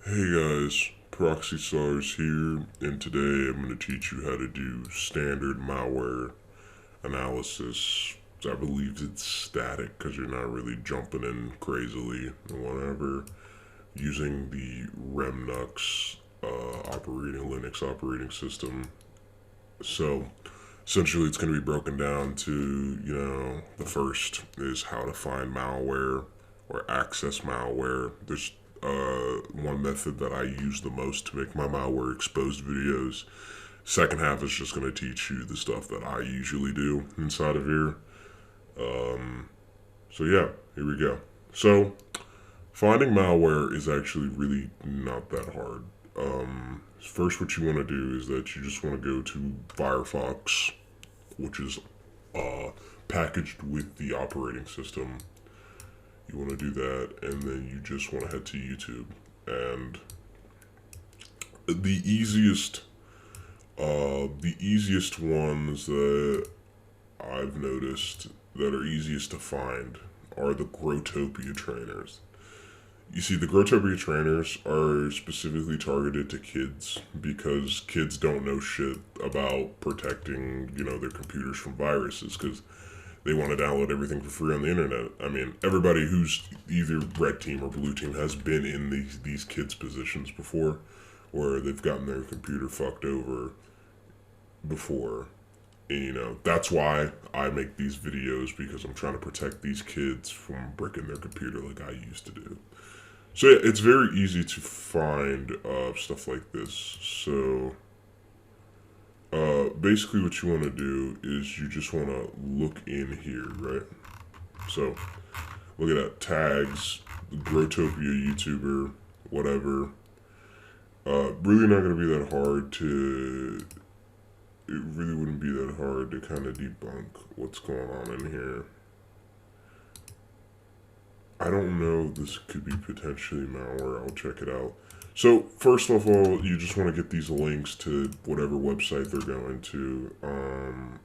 Hey guys, Proxy Stars here, and today I'm going to teach you how to do standard malware analysis. I believe it's static because you're not really jumping in crazily and whatever, using the Remnux Linux operating system. So essentially it's going to be broken down to, the first is how to find malware or access malware. There's one method that I use the most to make my malware exposed videos. Second half is just going to teach you the stuff that I usually do inside of here. So yeah, here we go. So finding malware is actually really not that hard. First, what you want to do is that you just want to go to Firefox, which is packaged with the operating system. You want to do that, and then you just want to head to YouTube. And the easiest ones that I've noticed that are easiest to find are the Growtopia trainers. You see, the Growtopia trainers are specifically targeted to kids because kids don't know shit about protecting, their computers from viruses because they want to download everything for free on the internet. I mean, everybody who's either red team or blue team has been in these kids' positions before, where they've gotten their computer fucked over before. And, that's why I make these videos, because I'm trying to protect these kids from bricking their computer like I used to do. So yeah, it's very easy to find stuff like this. So basically what you want to do is you just want to look in here, right? So look at that, tags, Growtopia YouTuber, whatever. Really not going to be that hard to, it really wouldn't be that hard to kind of debunk what's going on in here. I don't know, this could be potentially malware, I'll check it out. So first of all, you just want to get these links to whatever website they're going to.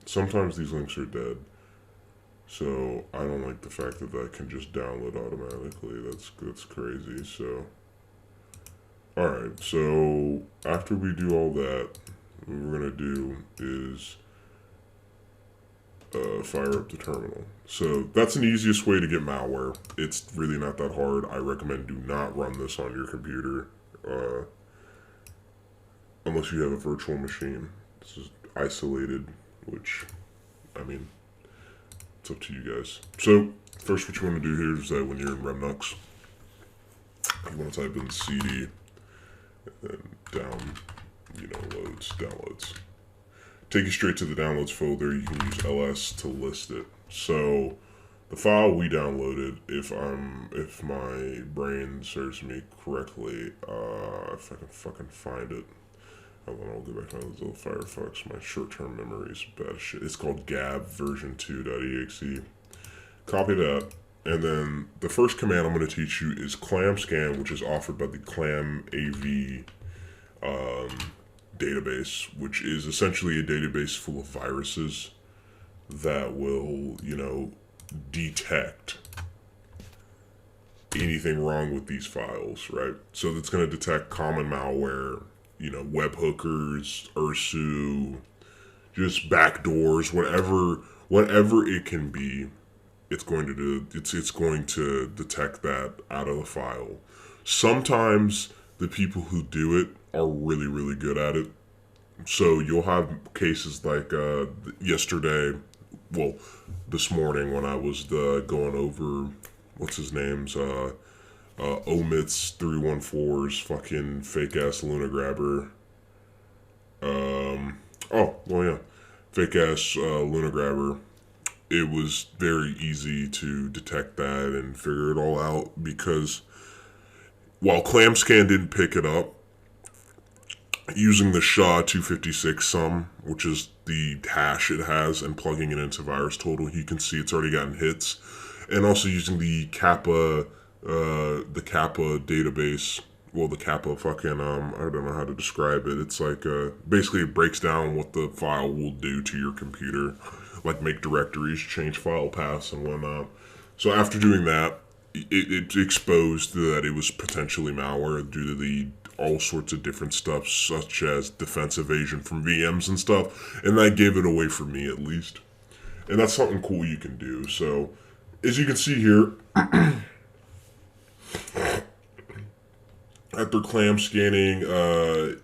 Sometimes these links are dead, so I don't like the fact that that can just download automatically. That's crazy. So, all right. So after we do all that, what we're gonna do is fire up the terminal. So that's an easiest way to get malware. It's really not that hard. I recommend do not run this on your computer. Unless you have a virtual machine. This is isolated, which, I mean, it's up to you guys. So, first what you want to do here is that when you're in Remnux, you want to type in cd, and then downloads. Take you straight to the downloads folder. You can use ls to list it. So, the file we downloaded, if my brain serves me correctly, if I can fucking find it, and then I'll go back to my little Firefox. My short-term memory is bad as shit. It's called gab version 2.exe. Copy that, and then the first command I'm going to teach you is ClamScan, which is offered by the ClamAV database, which is essentially a database full of viruses that will, detect anything wrong with these files, right? So it's going to detect common malware, webhookers, URSU, just backdoors, whatever it can be. It's going to do. It's going to detect that out of the file. Sometimes the people who do it are really, really good at it. So you'll have cases like this morning when I was going over what's his name's Omits 314's fucking fake ass Luna grabber. Fake ass Luna grabber. It was very easy to detect that and figure it all out because while ClamScan didn't pick it up, using the SHA-256 sum, which is the hash it has, and plugging it into VirusTotal, you can see it's already gotten hits. And also using the Kappa database, the Kappa fucking, I don't know how to describe it. It's like, basically it breaks down what the file will do to your computer, like make directories, change file paths, and whatnot. So after doing that, it exposed that it was potentially malware due to the all sorts of different stuff, such as defense evasion from VMs and stuff, and that gave it away for me at least. And that's something cool you can do. So, as you can see here, after clam scanning, gab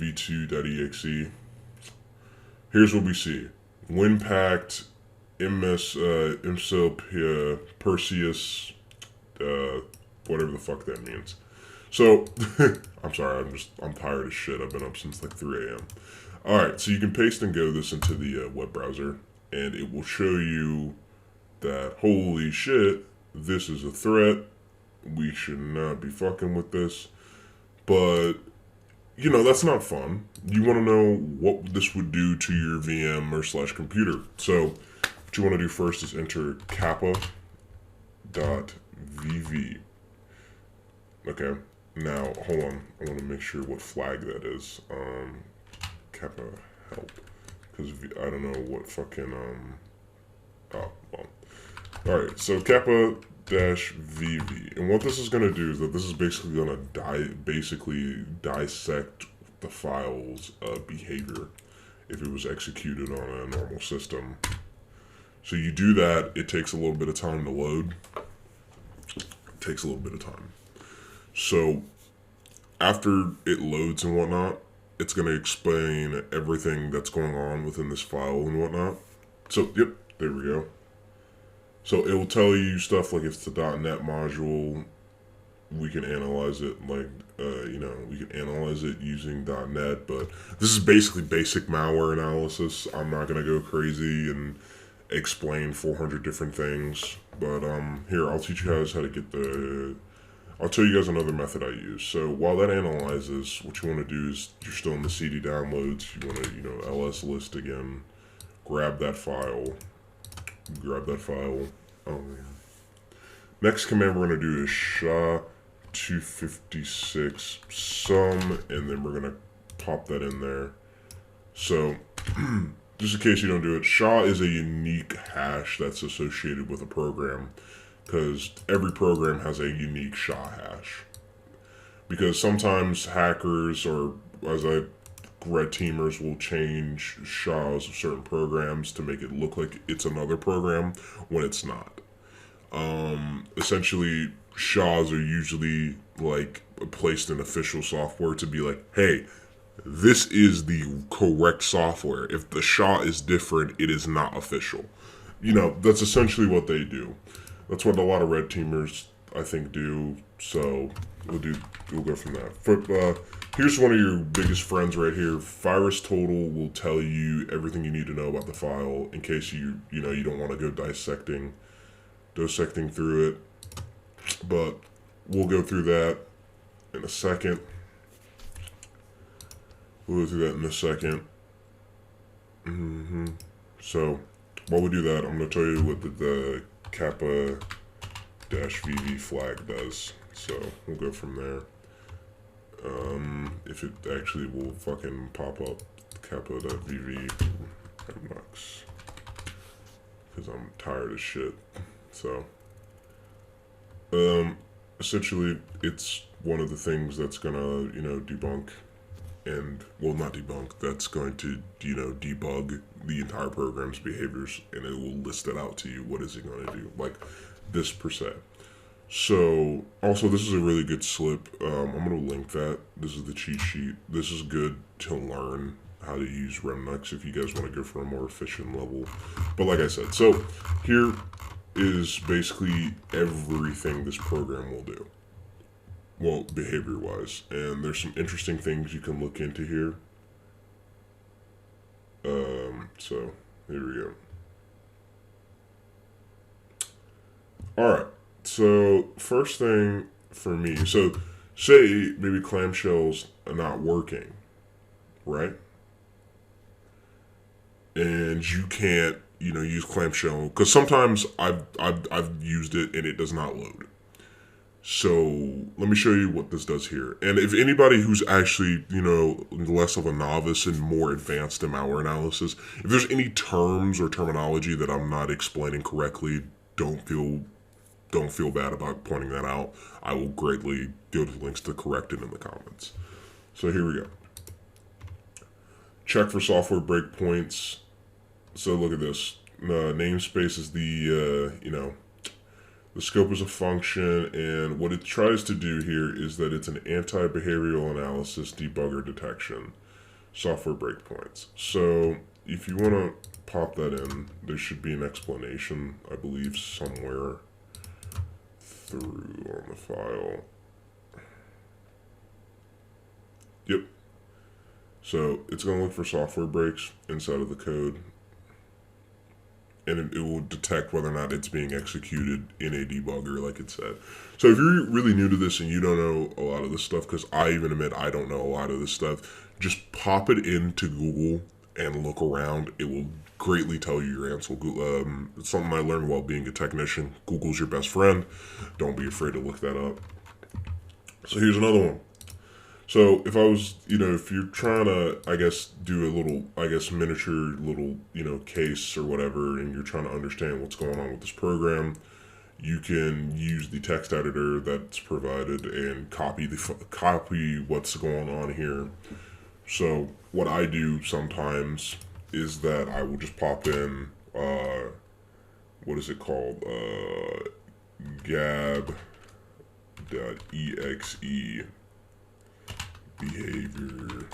v2.exe, here's what we see: Winpact, MSIL, Perseus, whatever the fuck that means. So, I'm sorry, I'm tired as shit. I've been up since like 3 a.m. Alright, so you can paste and go this into the web browser, and it will show you that, holy shit, this is a threat. We should not be fucking with this. But, that's not fun. You want to know what this would do to your VM or / computer. So, what you want to do first is enter Kappa.vv. Okay. Now, hold on. I want to make sure what flag that is. Kappa help. Because I don't know what fucking, oh, well. Alright, so Kappa-VV. And what this is going to do is that this is basically going to dissect the file's behavior if it was executed on a normal system. So you do that, it takes a little bit of time to load. It takes a little bit of time. So, after it loads and whatnot, it's going to explain everything that's going on within this file and whatnot. So, yep, there we go. So, it will tell you stuff like if it's the .NET module, we can analyze it we can analyze it using .NET, but this is basically basic malware analysis. I'm not going to go crazy and explain 400 different things, but here, I'll teach you guys how to get I'll tell you guys another method I use. So while that analyzes, what you want to do is, you're still in the CD downloads, you want to, ls list again, grab that file. Oh man. Next command we're going to do is SHA-256 sum, and then we're going to pop that in there. So, just in case you don't do it, SHA is a unique hash that's associated with a program, because every program has a unique SHA hash. Because sometimes hackers, or as I red teamers, will change SHAs of certain programs to make it look like it's another program when it's not. Essentially, SHAs are usually like placed in official software to be like, hey, this is the correct software. If the SHA is different, it is not official. That's essentially what they do. That's what a lot of red teamers, I think, do. So we'll go from that. Here's one of your biggest friends right here. VirusTotal will tell you everything you need to know about the file in case you don't want to go dissecting through it. But we'll go through that in a second. So while we do that, I'm going to tell you what the Kappa-VV flag does. So we'll go from there. If it actually will fucking pop up Kappa.VV Remnux, because I'm tired as shit. So essentially it's one of the things that's gonna debunk, and well, not debunk, that's going to debug the entire program's behaviors, and it will list it out to you. What is it going to do, like this per se. So also, this is a really good slip. I'm going to link that. This is the cheat sheet. This is good to learn how to use Remnux if you guys want to go for a more efficient level. But like I said, so here is basically everything this program will do, well, behavior wise, and there's some interesting things you can look into here. So here we go. Alright, so first thing for me, so say maybe clamshells are not working, right? And you can't, use clamshell, because sometimes I've used it and it does not load. So let me show you what this does here. And if anybody who's actually, less of a novice and more advanced in malware analysis, if there's any terms or terminology that I'm not explaining correctly, don't feel don't feel bad about pointing that out. I will greatly go to links to correct it in the comments. So here we go. Check for software breakpoints. So look at this. Namespace is the, the scope is a function, and what it tries to do here is that it's an anti-behavioral analysis debugger detection. Software breakpoints. So if you want to pop that in, there should be an explanation, I believe, somewhere through on the file. Yep. So it's going to look for software breaks inside of the code, and it will detect whether or not it's being executed in a debugger, like it said. So if you're really new to this and you don't know a lot of this stuff, because I even admit I don't know a lot of this stuff, just pop it into Google and look around. It will greatly tell you your answer. It's something I learned while being a technician. Google's your best friend. Don't be afraid to look that up. So here's another one. So if I was, if you're trying to, I guess, do a little, miniature little, case or whatever, and you're trying to understand what's going on with this program, you can use the text editor that's provided and copy what's going on here. So what I do sometimes is that I will just pop in, what is it called? Gab.exe behavior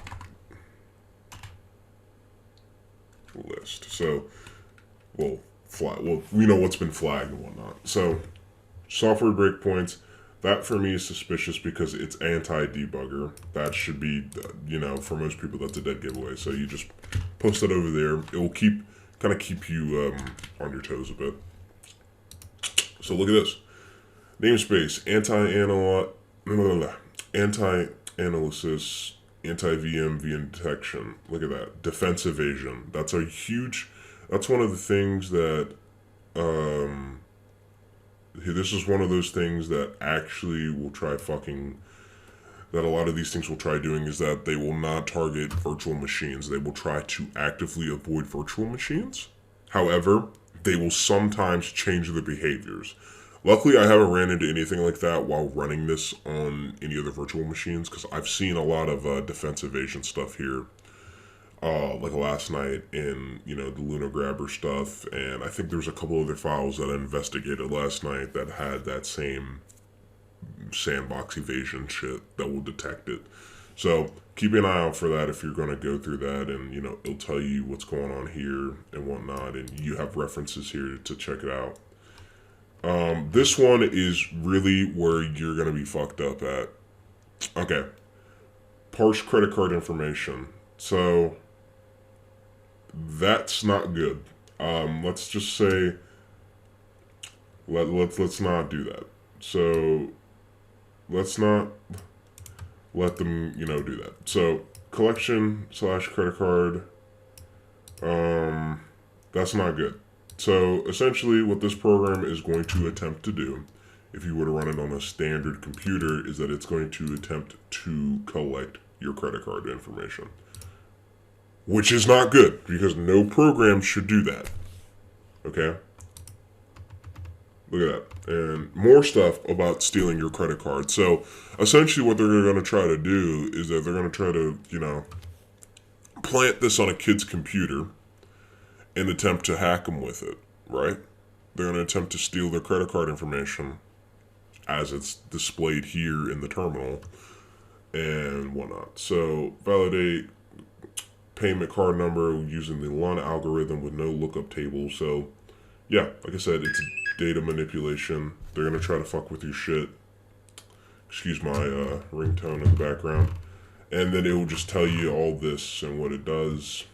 list. So, we know what's been flagged and whatnot. So, software breakpoints, that for me is suspicious because it's anti-debugger. That should be, for most people, that's a dead giveaway. So you just post it over there. It will keep you on your toes a bit. So look at this. Namespace, anti-analysis, anti-VM, VM detection. Look at that. Defense evasion. That's one of the things that, this is one of those things that actually will try that a lot of these things will try doing, is that they will not target virtual machines. They will try to actively avoid virtual machines. However, they will sometimes change their behaviors. Luckily, I haven't ran into anything like that while running this on any other virtual machines, because I've seen a lot of defense evasion stuff here, like last night in, the Luna Grabber stuff, and I think there's a couple other files that I investigated last night that had that same sandbox evasion shit that will detect it. So keep an eye out for that if you're going to go through that, and, it'll tell you what's going on here and whatnot, and you have references here to check it out. This one is really where you're going to be fucked up at. Okay. Parse credit card information. So, that's not good. Let's just say, let's not do that. So, let's not let them, do that. So, collection/credit card, that's not good. So essentially what this program is going to attempt to do, if you were to run it on a standard computer, is that it's going to attempt to collect your credit card information. Which is not good, because no program should do that. Okay? Look at that. And more stuff about stealing your credit card. So essentially what they're going to try to do is that they're going to try to, plant this on a kid's computer and attempt to hack them with it, right? They're going to attempt to steal their credit card information as it's displayed here in the terminal and whatnot. So validate payment card number using the LUN algorithm with no lookup table. So yeah, like I said, it's data manipulation. They're going to try to fuck with your shit. Excuse my ringtone in the background. And then it will just tell you all this and what it does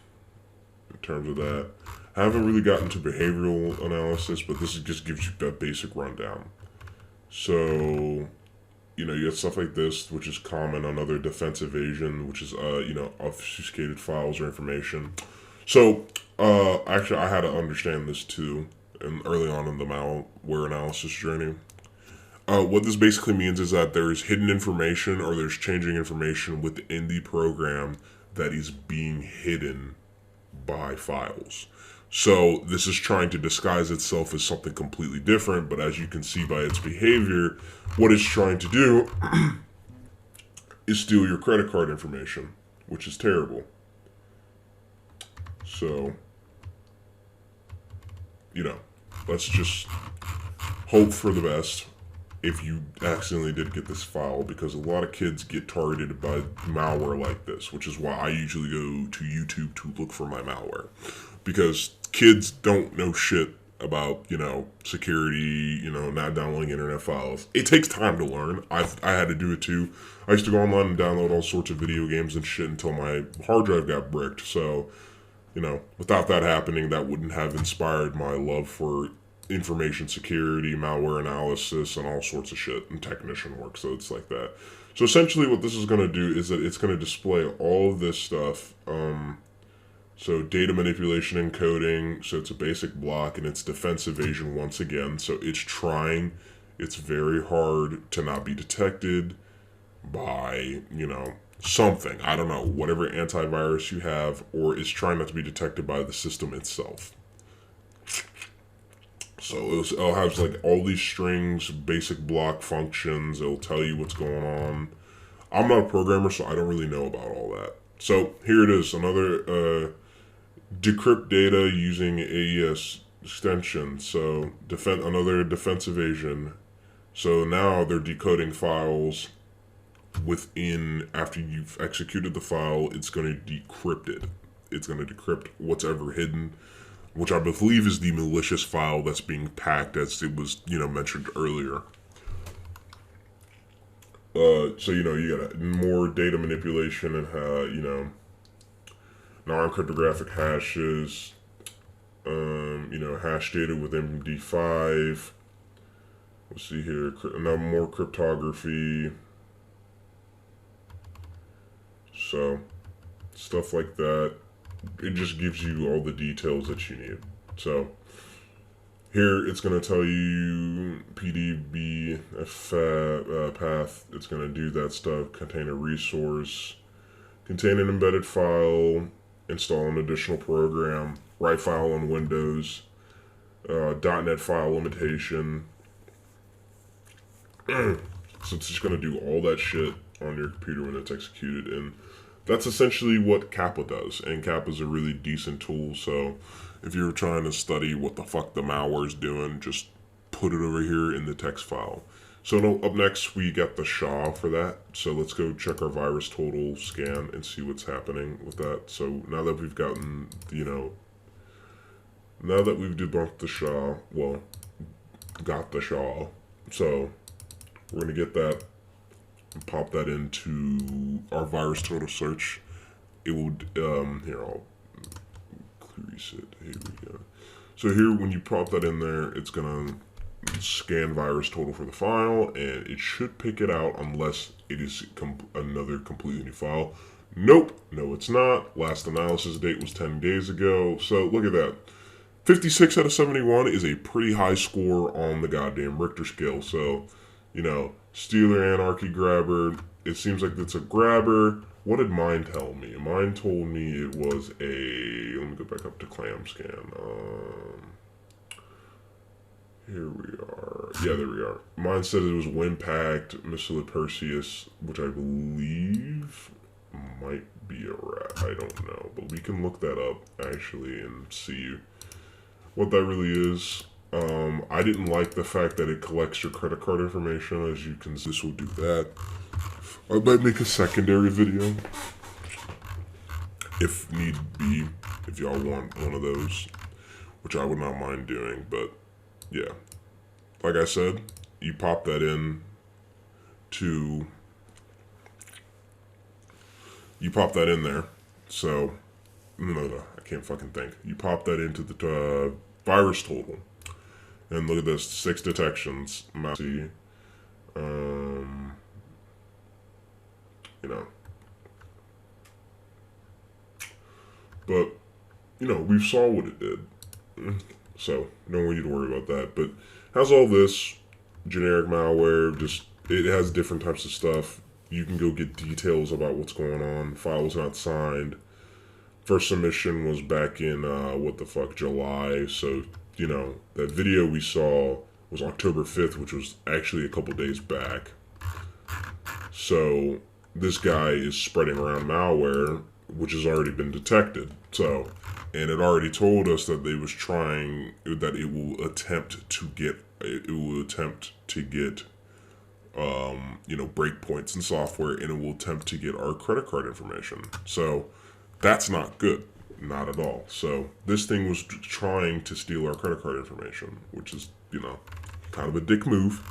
in terms of that. I haven't really gotten to behavioral analysis, but this just gives you that basic rundown. So, you have stuff like this, which is common on other defense evasion, which is, obfuscated files or information. So, actually, I had to understand this too, and early on in the malware analysis journey. What this basically means is that there is hidden information or there's changing information within the program that is being hidden by files. So this is trying to disguise itself as something completely different, but as you can see by its behavior, what it's trying to do is steal your credit card information, which is terrible. So, let's just hope for the best if you accidentally did get this file, because a lot of kids get targeted by malware like this, which is why I usually go to YouTube to look for my malware. Because kids don't know shit about, security, not downloading internet files. It takes time to learn. I had to do it too. I used to go online and download all sorts of video games and shit until my hard drive got bricked. So, without that happening, that wouldn't have inspired my love for information security, malware analysis, and all sorts of shit, and technician work. So it's like that. So essentially what this is going to do is that it's going to display all of this stuff. So data manipulation encoding, so it's a basic block, and it's defense evasion once again. So it's very hard to not be detected by, something. I don't know, whatever antivirus you have, or it's trying not to be detected by the system itself. So it'll have like all these strings, basic block functions. It'll tell you what's going on. I'm not a programmer, so I don't really know about all that. So here it is, another decrypt data using AES extension. So another defense evasion. So now they're decoding files within, after you've executed the file, it's going to decrypt it. It's going to decrypt what's ever hidden, which I believe is the malicious file that's being packed, as it was, mentioned earlier. So, you got more data manipulation and, non-cryptographic hashes, hash data with MD5. Let's see here, now more cryptography. So, stuff like that. It just gives you all the details that you need. So, here it's going to tell you PDB path. It's going to do that stuff. Contain a resource. Contain an embedded file. Install an additional program. Write file on Windows. .NET file limitation. So it's just going to do all that shit on your computer when it's executed. And that's essentially what Kappa does. And Kappa is a really decent tool. So if you're trying to study what the fuck the malware is doing, just put it over here in the text file. So up next, we got the SHA for that. So let's go check our VirusTotal scan and see what's happening with that. So now that we've gotten, now that we've debunked the SHA, got the SHA. So we're going to get that and pop that into our VirusTotal search. It will, here, I'll increase it. Here we go. So here, when you pop that in there, it's going to scan VirusTotal for the file, and it should pick it out unless it is another completely new file. Nope, no it's not. Last analysis date was 10 days ago. So look at that. 56 out of 71 is a pretty high score on the goddamn Richter scale. So, Stealer, Anarchy, Grabber. It seems like it's a grabber. What did mine tell me? Mine told me it was a... Let me go back up to Clam Scan. Here we are. Yeah, there we are. Mine said it was Wimpact, Missile Perseus, which I believe might be a rat. I don't know. But we can look that up, actually, and see what that really is. I didn't like the fact that it collects your credit card information. As you can see, this will do that. I might make a secondary video, if need be, if y'all want one of those, which I would not mind doing, but yeah. Like I said, you pop that in there. So, no, I can't fucking think. You pop that into the VirusTotal. And look at this, 6 detections. See, But, we saw what it did. So, don't want you to worry about that. But has all this generic malware, it has different types of stuff. You can go get details about what's going on. Files not signed. First submission was back in, July. So, that video we saw was October 5th, which was actually a couple days back. So, this guy is spreading around malware, which has already been detected. So, and it already told us that it will attempt to get, breakpoints in software, and it will attempt to get our credit card information. So, that's not good. Not at all. So this thing was trying to steal our credit card information, which is, kind of a dick move.